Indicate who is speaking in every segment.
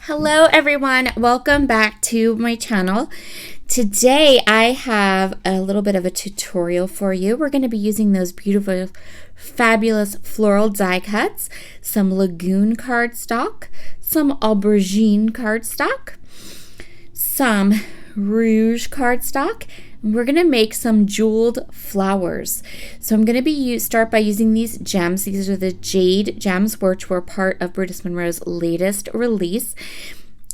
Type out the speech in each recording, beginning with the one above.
Speaker 1: Hello everyone, welcome back to my channel. Today I have a little bit of a tutorial for you. We're going to be using those beautiful, fabulous floral die cuts, some Lagoon cardstock, some Aubergine cardstock, some Rouge cardstock, and we're going to make some jeweled flowers. So I'm going to start by using these gems. These are the jade gems, which were part of Brutus Monroe's latest release.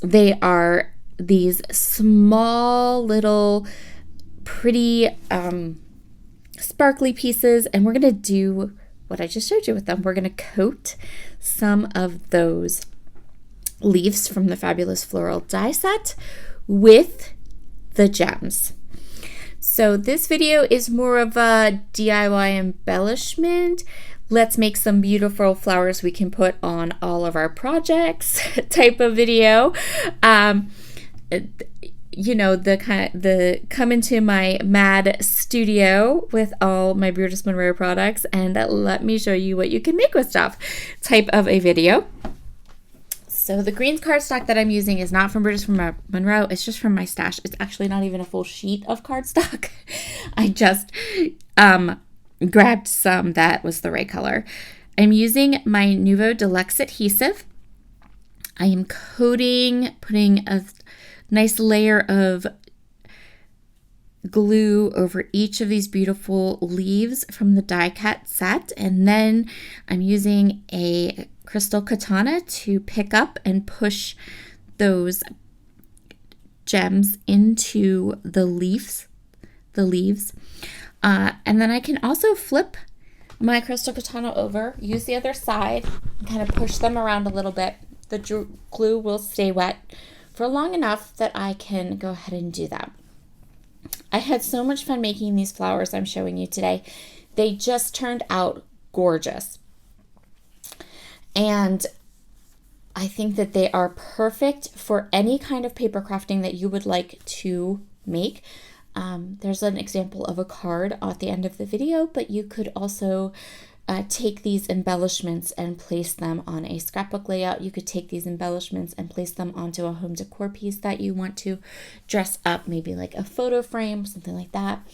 Speaker 1: They are these small little pretty sparkly pieces, and we're going to do what I just showed you with them. We're going to coat some of those leaves from the Fabulous Floral die set with the gems. So this video is more of a DIY embellishment. Let's make some beautiful flowers we can put on all of our projects type of video. You know, the come into my mad studio with all my Brutus Monroe products and let me show you what you can make with stuff type of a video. So the green cardstock that I'm using is not from Brutus Monroe. It's just from my stash. It's actually not even a full sheet of cardstock. I just grabbed some that was the right color. I'm using my Nuvo Deluxe adhesive. I am putting a nice layer of glue over each of these beautiful leaves from the die cut set. And then I'm using a crystal katana to pick up and push those gems into the leaves. And then I can also flip my crystal katana over, use the other side, and kind of push them around a little bit. The glue will stay wet for long enough that I can go ahead and do that. I had so much fun making these flowers I'm showing you today. They just turned out gorgeous. And I think that they are perfect for any kind of paper crafting that you would like to make. There's an example of a card at the end of the video, but you could also take these embellishments and place them on a scrapbook layout. You could take these embellishments and place them onto a home decor piece that you want to dress up, maybe like a photo frame, something like that.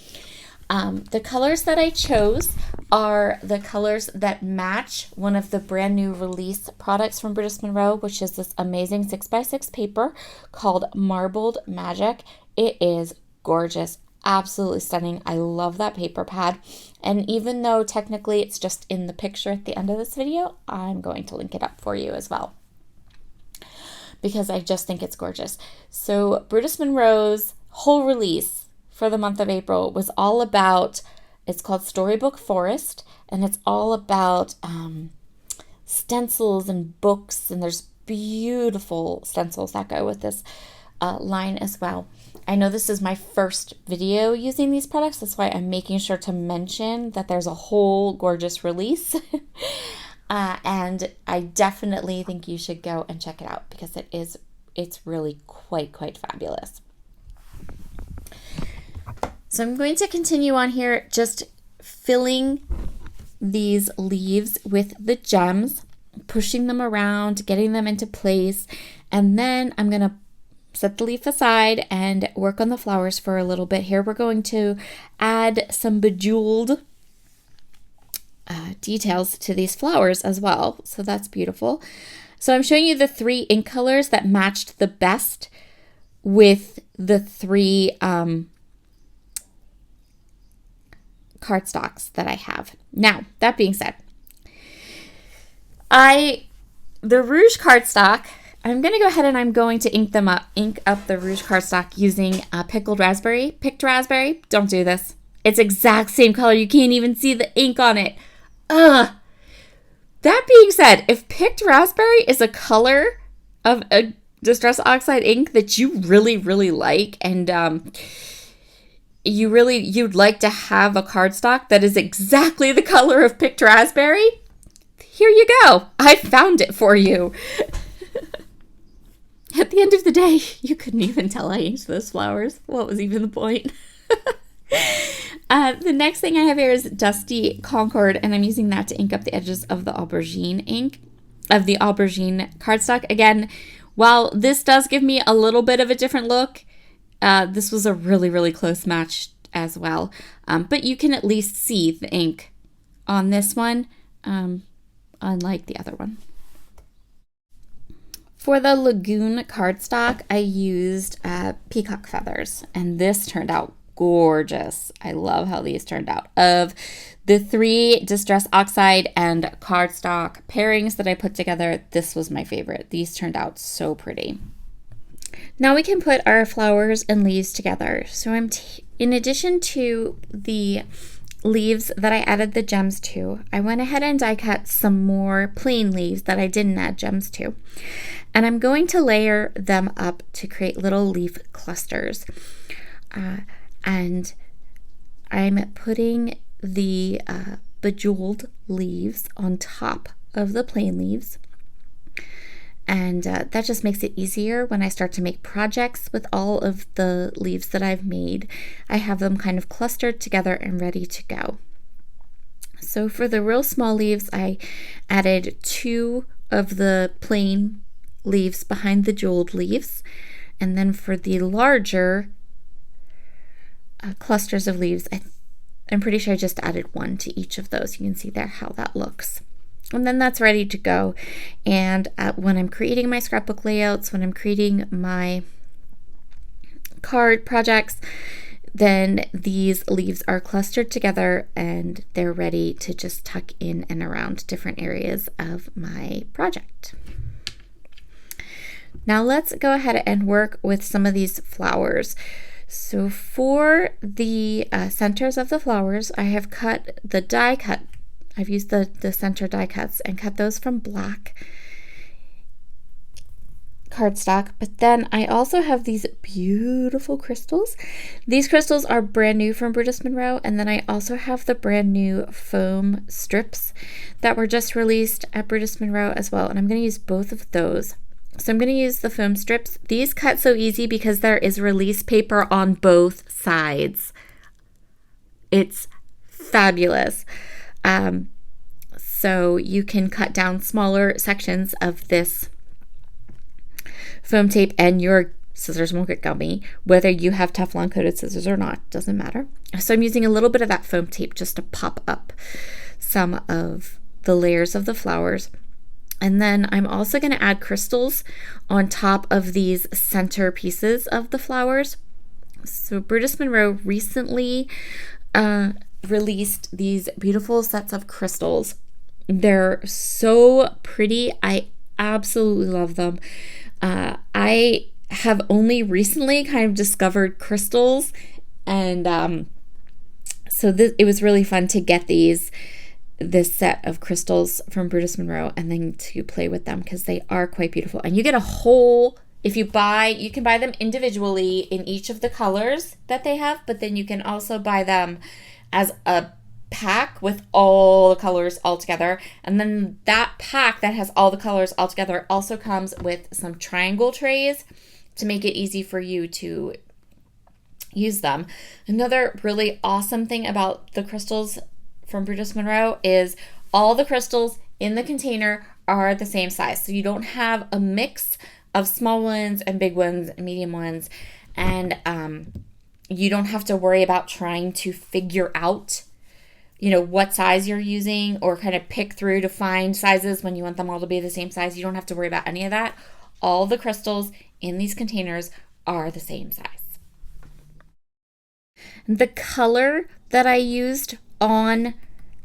Speaker 1: The colors that I chose are the colors that match one of the brand new release products from Brutus Monroe, which is this amazing 6x6 paper called Marbled Magic. It is gorgeous, absolutely stunning. I love that paper pad. And even though technically it's just in the picture at the end of this video, I'm going to link it up for you as well, because I just think it's gorgeous. So Brutus Monroe's whole release for the month of April was all about, it's called Storybook Forest, and it's all about stencils and books, and there's beautiful stencils that go with this line as well. I know this is my first video using these products, that's why I'm making sure to mention that there's a whole gorgeous release. And I definitely think you should go and check it out, because it's really quite fabulous. So I'm going to continue on here, just filling these leaves with the gems, pushing them around, getting them into place, and then I'm going to set the leaf aside and work on the flowers for a little bit. Here we're going to add some bejeweled details to these flowers as well, so that's beautiful. So I'm showing you the 3 ink colors that matched the best with the 3 cardstocks that I have. Now, that being said, the Rouge cardstock, I'm going to go ahead and I'm going to ink up the Rouge cardstock using picked raspberry. Don't do this. It's exact same color. You can't even see the ink on it. Ugh. That being said, if picked raspberry is a color of a Distress Oxide ink that you really like, and you'd like to have a cardstock that is exactly the color of picked raspberry, here you go. I found it for you. At the end of the day, you couldn't even tell I inked those flowers. What was even the point? The next thing I have here is Dusty Concord, and I'm using that to ink up the edges of the aubergine ink, of the aubergine cardstock. Again, While this does give me a little bit of a different look, this was a really, really close match as well. But you can at least see the ink on this one, unlike the other one. For the Lagoon cardstock, I used peacock feathers, and this turned out gorgeous. I love how these turned out. Of the 3 Distress Oxide and cardstock pairings that I put together, this was my favorite. These turned out so pretty. Now we can put our flowers and leaves together. So in addition to the leaves that I added the gems to, I went ahead and die cut some more plain leaves that I didn't add gems to. And I'm going to layer them up to create little leaf clusters. And I'm putting the bejeweled leaves on top of the plain leaves. And that just makes it easier when I start to make projects with all of the leaves that I've made. I have them kind of clustered together and ready to go. So for the real small leaves, I added 2 of the plain leaves behind the jeweled leaves. And then for the larger clusters of leaves, I'm pretty sure I just added 1 to each of those. You can see there how that looks. And then that's ready to go. And when I'm creating my scrapbook layouts, when I'm creating my card projects, then these leaves are clustered together and they're ready to just tuck in and around different areas of my project. Now let's go ahead and work with some of these flowers. So for the centers of the flowers, I have cut the die cut. I've used the center die cuts and cut those from black cardstock, but then I also have these beautiful crystals. These crystals are brand new from Brutus Monroe, and then I also have the brand new foam strips that were just released at Brutus Monroe as well, and I'm going to use both of those. So I'm going to use the foam strips. These cut so easy because there is release paper on both sides. It's fabulous. So you can cut down smaller sections of this foam tape and your scissors won't get gummy, whether you have Teflon coated scissors or not, doesn't matter. So I'm using a little bit of that foam tape just to pop up some of the layers of the flowers. And then I'm also going to add crystals on top of these center pieces of the flowers. So Brutus Monroe recently released these beautiful sets of crystals. They're so pretty. I absolutely love them. I have only recently kind of discovered crystals, and so it was really fun to get this set of crystals from Brutus Monroe and then to play with them because they are quite beautiful. And you get a whole, you can buy them individually in each of the colors that they have, but then you can also buy them as a pack with all the colors all together. And then that pack that has all the colors all together also comes with some triangle trays to make it easy for you to use them. Another really awesome thing about the crystals from Brutus Monroe is all the crystals in the container are the same size. So you don't have a mix of small ones and big ones and medium ones. And you don't have to worry about trying to figure out, what size you're using or kind of pick through to find sizes when you want them all to be the same size. You don't have to worry about any of that. All the crystals in these containers are the same size. The color that I used on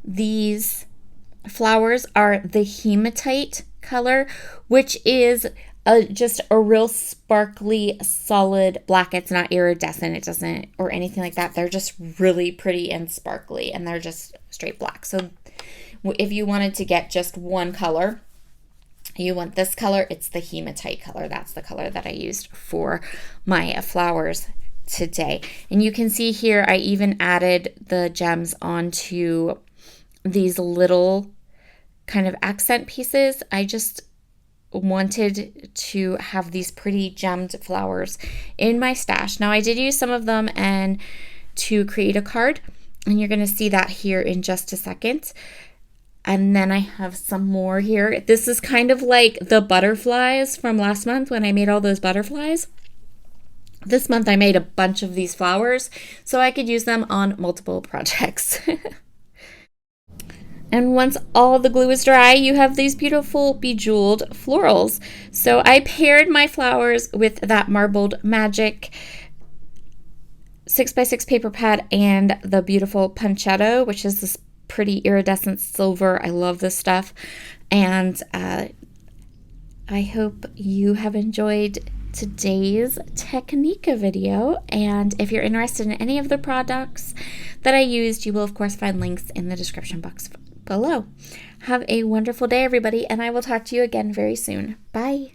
Speaker 1: these flowers are the hematite color, which is just a real sparkly, solid black. It's not iridescent, it doesn't, or anything like that. They're just really pretty and sparkly, and they're just straight black. So if you wanted to get just one color, you want this color, it's the hematite color. That's the color that I used for my flowers today. And you can see here, I even added the gems onto these little kind of accent pieces. I just wanted to have these pretty gemmed flowers in my stash. Now I did use some of them and to create a card, and you're going to see that here in just a second. And then I have some more here. This is kind of like the butterflies from last month when I made all those butterflies. This month I made a bunch of these flowers so I could use them on multiple projects. And once all the glue is dry, you have these beautiful bejeweled florals. So I paired my flowers with that Marbled Magic 6x6 paper pad and the beautiful Punchetto, which is this pretty iridescent silver. I love this stuff. And I hope you have enjoyed today's technique video, and if you're interested in any of the products that I used, you will of course find links in the description box below. Have a wonderful day, everybody, and I will talk to you again very soon. Bye.